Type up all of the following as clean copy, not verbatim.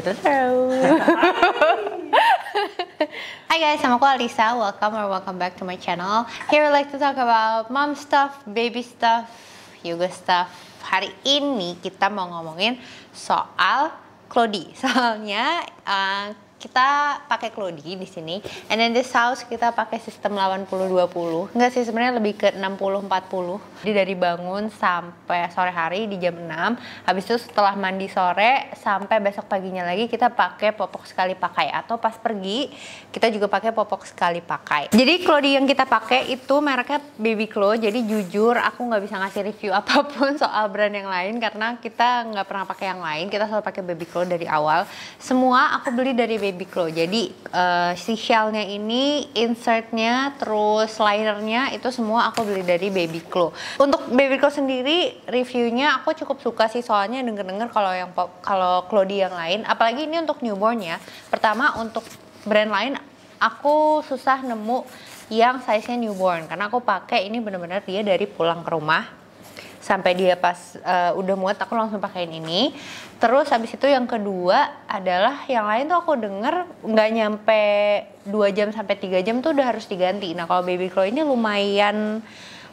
Hi guys, nama aku Alisa. Welcome back to my channel. Here I like to talk about mom stuff, baby stuff, yoga stuff. Hari ini kita mau ngomongin soal Clody. Soalnya kita pakai Clody di sini. And in this house kita pakai sistem 80-20. Enggak sih, sebenarnya lebih ke 60-40. Jadi dari bangun sampai sore hari di jam 6. Habis itu setelah mandi sore sampai besok paginya lagi kita pakai popok sekali pakai. Atau pas pergi kita juga pakai popok sekali pakai. Jadi Clody yang kita pakai itu mereknya Baby Clo. Jadi jujur aku nggak bisa ngasih review apapun soal brand yang lain karena kita nggak pernah pakai yang lain. Kita selalu pakai Baby Clo dari awal. Semua aku beli dari Baby Clo. Jadi si shellnya ini, insertnya, terus linernya itu semua aku beli dari Baby Clo. Untuk Baby Clo sendiri reviewnya aku cukup suka sih, soalnya denger-denger kalau Clody yang lain, apalagi ini untuk newborn ya. Pertama untuk brand lain aku susah nemu yang size-nya newborn karena aku pakai ini bener-bener dia dari pulang ke rumah sampai dia pas udah muat aku langsung pakein ini. Terus habis itu yang kedua adalah yang lain tuh aku denger nggak nyampe 2 jam sampai 3 jam tuh udah harus diganti. Nah kalau Baby Clo ini lumayan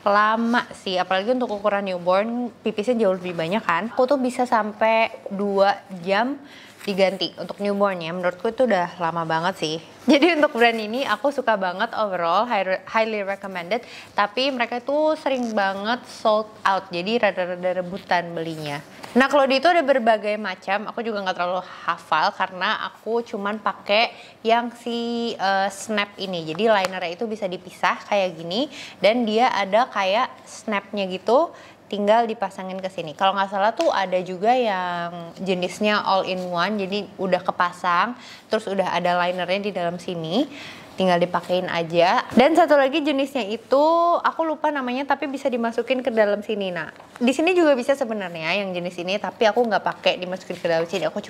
lama sih, apalagi untuk ukuran newborn pipisnya jauh lebih banyak kan. Aku tuh bisa sampai 2 jam diganti untuk newborn ya. Menurutku itu udah lama banget sih. Jadi untuk brand ini aku suka banget overall, highly recommended. Tapi mereka itu sering banget sold out, jadi rada-rada rebutan belinya. Nah Clody itu ada berbagai macam, aku juga nggak terlalu hafal karena aku cuman pakai yang si snap ini. Jadi linernya itu bisa dipisah kayak gini dan dia ada kayak snapnya gitu. Tinggal dipasangin ke sini. Kalau nggak salah tuh ada juga yang jenisnya all in one, jadi udah kepasang, terus udah ada linernya di dalam sini, tinggal dipakein aja. Dan satu lagi jenisnya itu aku lupa namanya, tapi bisa dimasukin ke dalam sini. Nah, di sini juga bisa sebenarnya yang jenis ini, tapi aku nggak pakai dimasukin ke dalam sini. Aku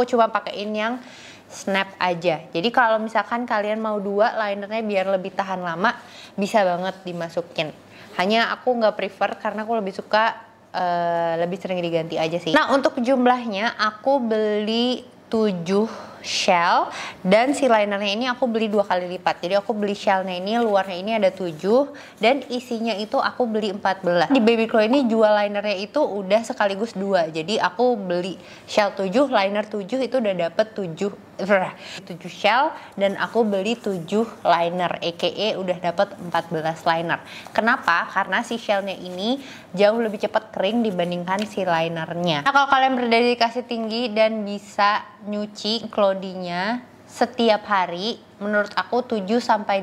cuma pakein yang snap aja. Jadi kalau misalkan kalian mau 2 linernya biar lebih tahan lama, bisa banget dimasukin. Hanya aku nggak prefer karena aku lebih suka lebih sering diganti aja sih. Nah untuk jumlahnya aku beli 7 shell dan si linernya ini aku beli 2 kali lipat. Jadi aku beli shellnya ini, luarnya ini ada 7 dan isinya itu aku beli 14. Di Baby Clo ini jual linernya itu udah sekaligus 2. Jadi aku beli shell 7, liner 7 itu udah dapet 7 shell dan aku beli 7 liner, aka udah dapet 14 liner. Kenapa? Karena si shellnya ini jauh lebih cepat kering dibandingkan si linernya. Nah kalau kalian berdedikasi tinggi dan bisa nyuci Clody-nya setiap hari, menurut aku 7-8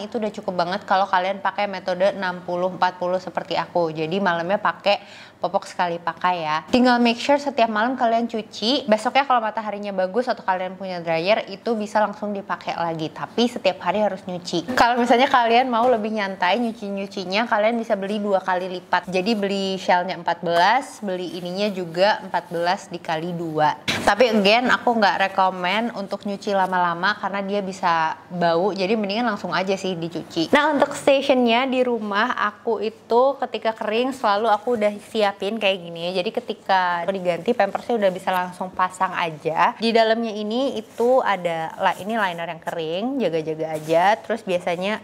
itu udah cukup banget kalau kalian pakai metode 60-40 seperti aku. Jadi malamnya pakai popok sekali pakai ya. Tinggal make sure setiap malam kalian cuci. Besoknya kalau mataharinya bagus atau kalian punya dryer itu bisa langsung dipakai lagi. Tapi setiap hari harus nyuci. Kalau misalnya kalian mau lebih nyantai nyucinya, kalian bisa beli 2 kali lipat. Jadi beli shellnya 14, beli ininya juga 14 dikali 2. Tapi again aku nggak rekomen untuk nyuci lama-lama karena dia bisa bau. Jadi mendingan langsung aja sih dicuci. Nah untuk stationnya di rumah aku itu ketika kering selalu aku udah siapin kayak gini. Jadi ketika diganti pampersnya udah bisa langsung pasang aja. Di dalamnya ini itu ada ini liner yang kering, jaga-jaga aja. Terus biasanya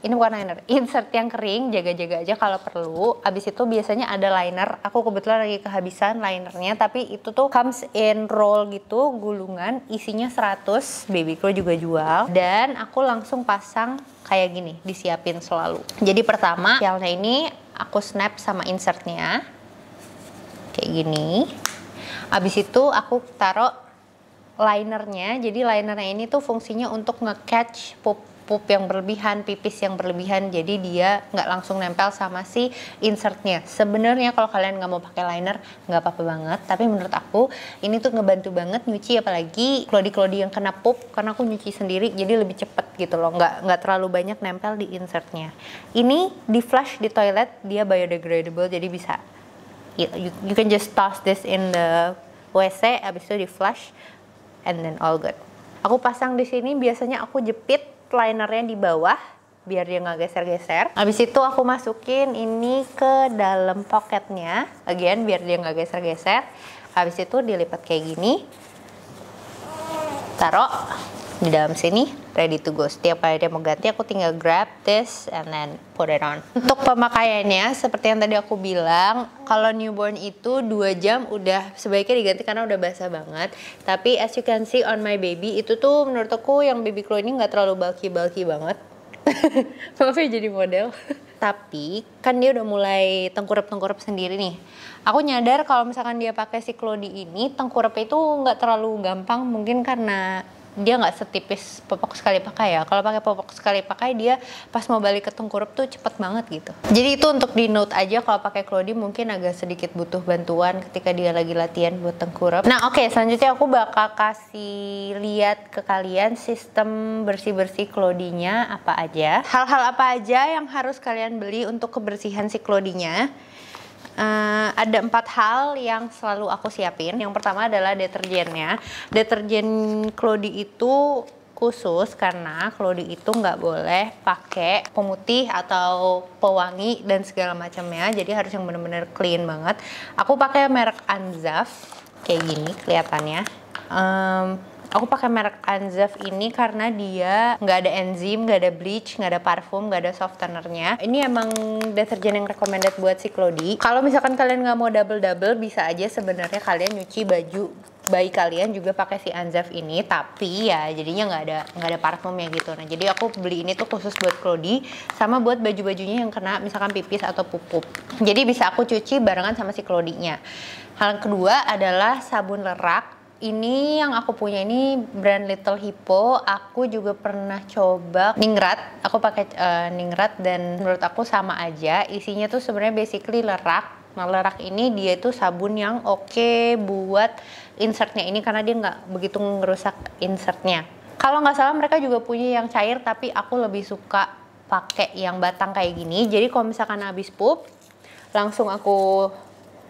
ini bukan liner, insert yang kering, jaga-jaga aja kalau perlu. Abis itu biasanya ada liner, aku kebetulan lagi kehabisan linernya, tapi itu tuh comes in roll gitu, gulungan, isinya 100, Baby Clo juga jual. Dan aku langsung pasang kayak gini, disiapin selalu. Jadi pertama, shellnya ini aku snap sama insertnya, kayak gini. Abis itu aku taruh linernya, jadi linernya ini tuh fungsinya untuk nge-catch pup yang berlebihan, pipis yang berlebihan, jadi dia nggak langsung nempel sama si insertnya. Sebenarnya kalau kalian nggak mau pakai liner nggak apa-apa banget, tapi menurut aku ini tuh ngebantu banget nyuci, apalagi Clody yang kena pup, karena aku nyuci sendiri jadi lebih cepet gitu loh, nggak terlalu banyak nempel di insertnya. Ini di flush di toilet, dia biodegradable, jadi bisa you can just toss this in the WC, abis itu di flush and then all good. Aku pasang di sini, biasanya aku jepit linernya di bawah biar dia nggak geser-geser. Habis itu aku masukin ini ke dalam pocketnya, again biar dia nggak geser-geser. Habis itu dilipat kayak gini, taruh di dalam sini, ready to go. Setiap kali dia mau ganti, aku tinggal grab this and then put it on. Untuk pemakaiannya, seperti yang tadi aku bilang, kalau newborn itu 2 jam udah sebaiknya diganti karena udah basah banget. Tapi as you can see on my baby, itu tuh menurut aku yang baby Chloe ini nggak terlalu bulky banget. Maaf ya jadi model. Tapi kan dia udah mulai tengkurap sendiri nih. Aku nyadar kalau misalkan dia pakai si Clody ini, tengkurapnya itu nggak terlalu gampang, mungkin karena dia nggak setipis popok sekali pakai ya. Kalau pakai popok sekali pakai, dia pas mau balik ke tengkurap tuh cepet banget gitu. Jadi itu untuk di note aja, kalau pakai Clody mungkin agak sedikit butuh bantuan ketika dia lagi latihan buat tengkurap. Nah oke, selanjutnya aku bakal kasih lihat ke kalian sistem bersih-bersih Clody-nya apa aja. Hal-hal apa aja yang harus kalian beli untuk kebersihan si Clody-nya. Ada 4 hal yang selalu aku siapin. Yang pertama adalah deterjennya. Deterjen Clody itu khusus karena Clody itu nggak boleh pakai pemutih atau pewangi dan segala macamnya. Jadi harus yang bener-bener clean banget. Aku pakai merek Anzaf kayak gini kelihatannya. Aku pakai merek Anzaf ini karena dia nggak ada enzim, nggak ada bleach, nggak ada parfum, nggak ada softenernya. Ini emang deterjen yang recommended buat si Clody. Kalau misalkan kalian nggak mau double, bisa aja sebenarnya kalian nyuci baju bayi kalian juga pakai si Anzaf ini. Tapi ya jadinya nggak ada parfumnya gitu. Nah jadi aku beli ini tuh khusus buat Clody sama buat baju-bajunya yang kena misalkan pipis atau pupuk. Jadi bisa aku cuci barengan sama si Clody-nya. Hal kedua adalah sabun lerak. Ini yang aku punya ini brand Little Hippo. Aku juga pernah coba Ningrat. Aku pakai Ningrat dan menurut aku sama aja. Isinya tuh sebenarnya basically lerak. Nah lerak ini dia itu sabun yang oke buat insertnya ini karena dia nggak begitu ngerusak insertnya. Kalau nggak salah mereka juga punya yang cair, tapi aku lebih suka pakai yang batang kayak gini. Jadi kalau misalkan habis pup, langsung aku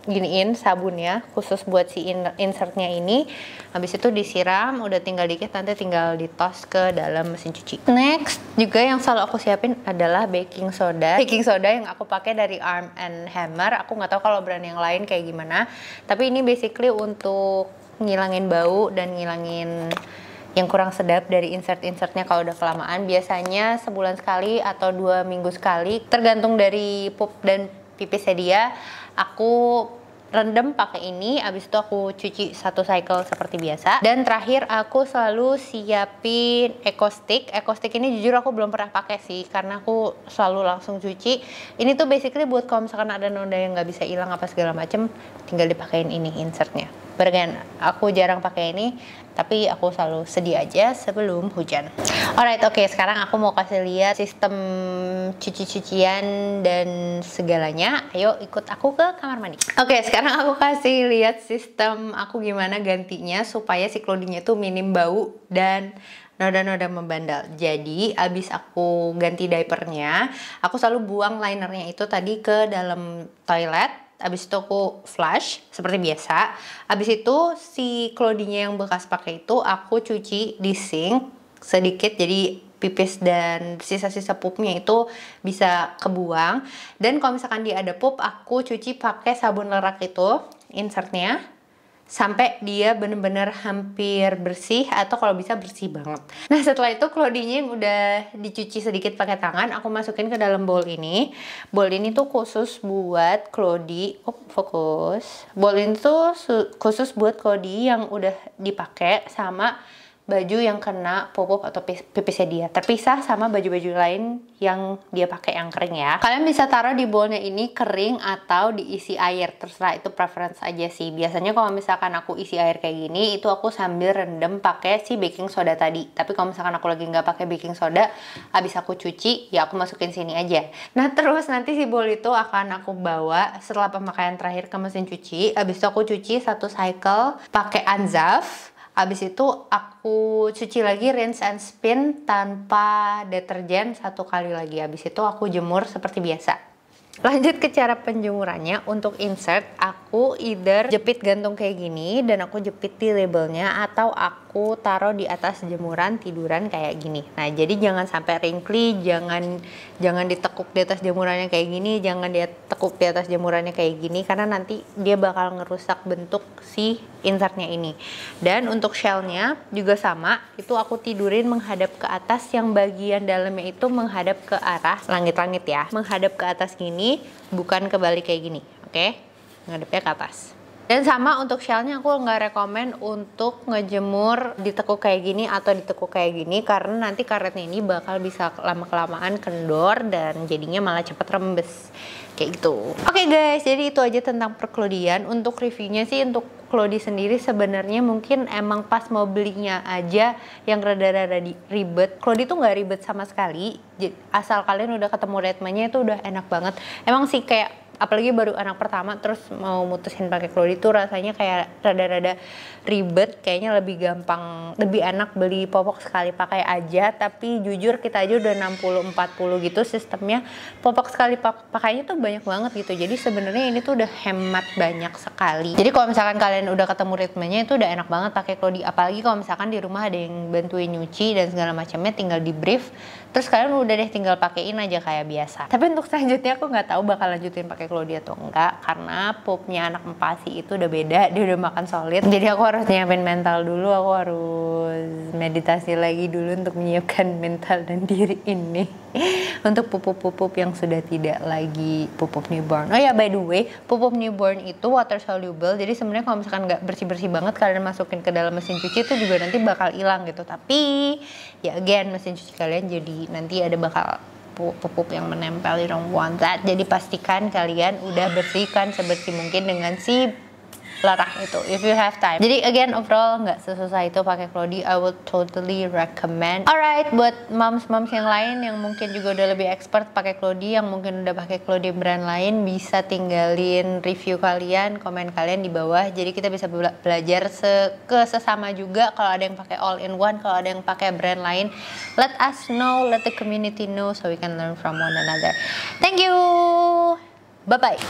giniin sabunnya khusus buat si insertnya ini. Habis itu disiram, udah tinggal dikit, nanti tinggal ditos ke dalam mesin cuci. Next juga yang selalu aku siapin adalah baking soda. Baking soda yang aku pakai dari Arm & Hammer. Aku nggak tahu kalau brand yang lain kayak gimana, tapi ini basically untuk ngilangin bau dan ngilangin yang kurang sedap dari insert-insertnya kalau udah kelamaan. Biasanya sebulan sekali atau 2 minggu sekali, tergantung dari pup dan pipisnya dia. Aku rendam pakai ini, abis itu aku cuci 1 cycle seperti biasa. Dan terakhir aku selalu siapin Eco Stick. Eco Stick ini jujur aku belum pernah pakai sih, karena aku selalu langsung cuci. Ini tuh basically buat kalau misalkan ada noda yang nggak bisa hilang apa segala macem, tinggal dipakein ini insertnya. Barengan aku jarang pakai ini, tapi aku selalu sedia aja sebelum hujan. Alright, oke, sekarang aku mau kasih lihat sistem cuci-cucian dan segalanya. Ayo ikut aku ke kamar mandi. Oke, sekarang aku kasih lihat sistem aku gimana gantinya supaya si Clody-nya tuh minim bau dan noda-noda membandel. Jadi abis aku ganti diapernya, aku selalu buang linernya itu tadi ke dalam toilet. Abis itu aku flush seperti biasa. Abis itu si Clody-nya yang bekas pakai itu aku cuci di sink sedikit, jadi pipis dan sisa-sisa pupnya itu bisa kebuang. Dan kalau misalkan dia ada pup, aku cuci pakai sabun lerak itu insertnya sampai dia bener-bener hampir bersih atau kalau bisa bersih banget. Nah setelah itu Clody-nya yang udah dicuci sedikit pakai tangan, aku masukin ke dalam bowl ini. Bowl ini tuh khusus buat Clody. Fokus. Bowl ini tuh khusus buat Clody yang udah dipakai sama baju yang kena pupuk atau pipisnya dia, terpisah sama baju-baju lain yang dia pakai yang kering ya. Kalian bisa taruh di bowlnya ini kering atau diisi air, terserah, itu preference aja sih. Biasanya kalau misalkan aku isi air kayak gini, itu aku sambil rendam pakai si baking soda tadi. Tapi kalau misalkan aku lagi nggak pakai baking soda, habis aku cuci, ya aku masukin sini aja. Nah terus nanti si bowl itu akan aku bawa setelah pemakaian terakhir ke mesin cuci. Habis itu aku cuci 1 cycle pakai Anzaf. Abis itu aku cuci lagi, rinse and spin tanpa deterjen 1 kali lagi. Abis itu aku jemur seperti biasa. Lanjut ke cara penjemurannya. Untuk insert, aku either jepit gantung kayak gini dan aku jepit di labelnya, atau aku taruh di atas jemuran tiduran kayak gini. Nah jadi jangan sampai wrinkly, jangan ditekuk di atas jemurannya kayak gini, jangan ditekuk di atas jemurannya kayak gini, karena nanti dia bakal ngerusak bentuk si insertnya ini. Dan untuk shellnya juga sama, itu aku tidurin menghadap ke atas, yang bagian dalamnya itu menghadap ke arah langit-langit ya, menghadap ke atas gini, bukan kebalik kayak gini, oke? Menghadapnya ke atas. Dan sama untuk shellnya, aku nggak rekomen untuk ngejemur ditekuk kayak gini atau ditekuk kayak gini, karena nanti karetnya ini bakal bisa lama-kelamaan kendor dan jadinya malah cepet rembes kayak gitu. Oke guys, jadi itu aja tentang perkelodian. Untuk reviewnya sih, untuk kelodi sendiri sebenarnya mungkin emang pas mau belinya aja yang rada-rada ribet. Kelodi tuh nggak ribet sama sekali, asal kalian udah ketemu ritmenya itu udah enak banget. Emang sih kayak apalagi baru anak pertama terus mau mutusin pakai kelodi tuh rasanya kayak rada-rada ribet, kayaknya lebih gampang, lebih enak beli popok sekali pakai aja. Tapi jujur kita aja udah 60-40 gitu sistemnya, popok sekali pakainya tuh banyak banget gitu. Jadi sebenarnya ini tuh udah hemat banyak sekali. Jadi kalau misalkan kalian udah ketemu ritmenya itu udah enak banget pakai kelodi, apalagi kalau misalkan di rumah ada yang bantuin nyuci dan segala macamnya, tinggal di brief terus kalian udah deh tinggal pakein aja kayak biasa. Tapi untuk selanjutnya aku nggak tahu bakal lanjutin pakai kelodi atau enggak, karena pupnya anak empasi itu udah beda, dia udah makan solid. Jadi aku harus nyiapin mental dulu, aku harus meditasi lagi dulu untuk menyiapkan mental dan diri ini untuk pupuk-pupuk yang sudah tidak lagi pupuk newborn. Oh ya, by the way, pupuk newborn itu water soluble, jadi sebenarnya kalau misalkan nggak bersih-bersih banget kalian masukin ke dalam mesin cuci itu juga nanti bakal hilang gitu. Tapi ya again, mesin cuci kalian jadi nanti ada bakal pupuk yang menempel, you don't want that. Jadi pastikan kalian udah bersihkan sebersih mungkin dengan si larak itu if you have time. Jadi again, overall nggak sesusah itu pakai kelodi, I would totally recommend. Alright, buat moms-moms yang lain yang mungkin juga udah lebih expert pakai kelodi, yang mungkin udah pakai kelodi brand lain, bisa tinggalin review kalian, komen kalian di bawah. Jadi kita bisa belajar ke sesama juga. Kalau ada yang pakai all in one, kalau ada yang pakai brand lain, let us know, let the community know so we can learn from one another. Thank you, bye bye.